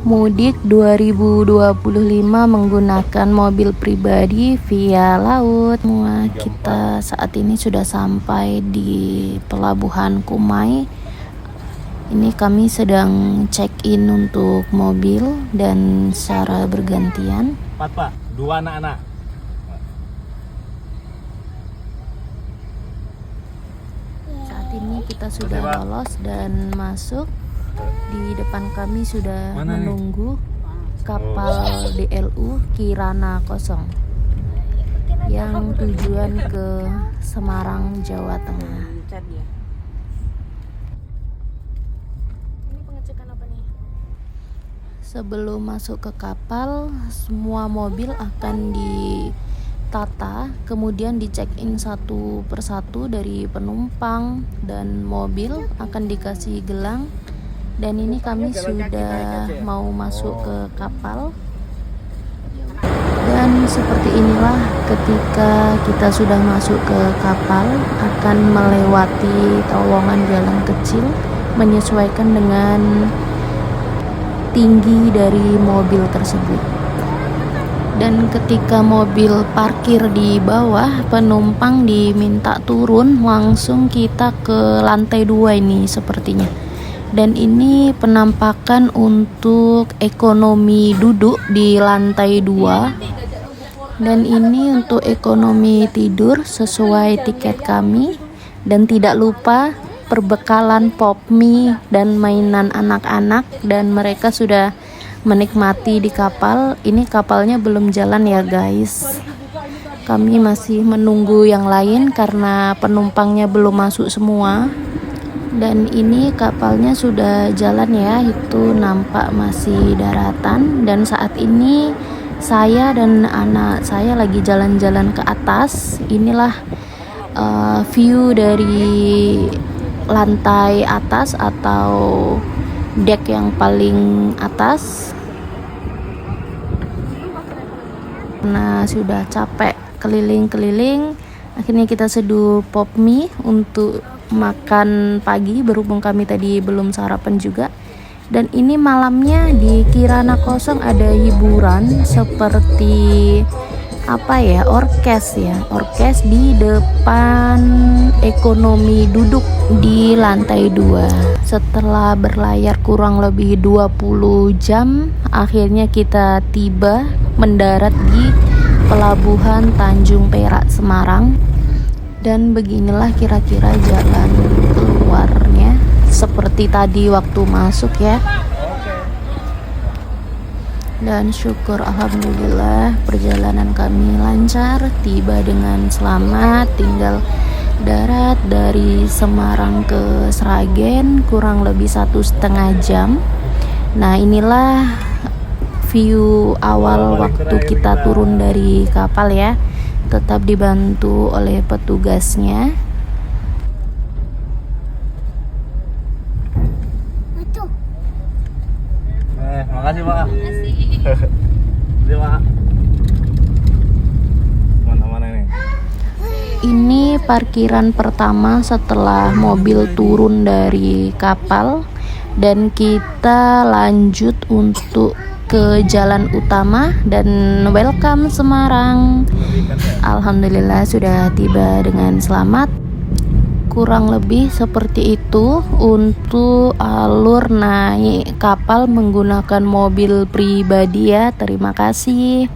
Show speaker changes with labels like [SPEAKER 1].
[SPEAKER 1] mudik 2025 menggunakan mobil pribadi via laut. Semua kita saat ini sudah sampai di Pelabuhan Kumai. Ini kami sedang check-in untuk mobil dan secara bergantian.
[SPEAKER 2] Pak, 2 anak-anak.
[SPEAKER 1] Saat ini kita sudah lolos dan masuk. Di depan kami sudah menunggu kapal DLU Kirana Kosong yang tujuan ke Semarang, Jawa Tengah. Ini pengecekan apa nih? Sebelum masuk ke kapal, semua mobil akan ditata, kemudian di-check-in satu persatu dari penumpang dan mobil akan dikasih gelang. Dan ini kami sudah mau masuk ke kapal. Dan seperti inilah ketika kita sudah masuk ke kapal, akan melewati terowongan jalan kecil menyesuaikan dengan tinggi dari mobil tersebut. Dan ketika mobil parkir di bawah, penumpang diminta turun, langsung kita ke lantai 2 ini sepertinya. Dan ini penampakan untuk ekonomi duduk di lantai 2. Dan ini untuk ekonomi tidur sesuai tiket kami. Dan tidak lupa perbekalan pop mie dan mainan anak-anak. Dan mereka sudah menikmati di kapal. Ini kapalnya belum jalan ya guys. Kami masih menunggu yang lain karena penumpangnya belum masuk semua. Dan ini kapalnya sudah jalan ya, itu nampak masih daratan. Dan saat ini saya dan anak saya lagi jalan-jalan ke atas. Inilah view dari lantai atas atau deck yang paling atas. Nah, sudah capek keliling-keliling, akhirnya kita seduh pop mie untuk makan pagi, berhubung kami tadi belum sarapan juga. Dan ini malamnya di Kirana Kosong ada hiburan seperti orkes di depan ekonomi duduk di lantai 2. Setelah berlayar kurang lebih 20 jam, akhirnya kita tiba mendarat di Pelabuhan Tanjung Perak, Semarang. Dan beginilah kira-kira jalan keluarnya, seperti tadi waktu masuk ya. Dan syukur alhamdulillah perjalanan kami lancar, tiba dengan selamat. Tinggal darat dari Semarang ke Sragen kurang lebih 1,5 jam. Nah, inilah view awal waktu kita turun dari kapal ya. Tetap dibantu oleh petugasnya.
[SPEAKER 2] Makasih Pak. Terima Pak. Mana ini?
[SPEAKER 1] Ini parkiran pertama setelah mobil turun dari kapal. Dan kita lanjut untuk ke jalan utama. Dan welcome Semarang. Alhamdulillah sudah tiba dengan selamat. Kurang lebih seperti itu untuk alur naik kapal menggunakan mobil pribadi ya. Terima kasih.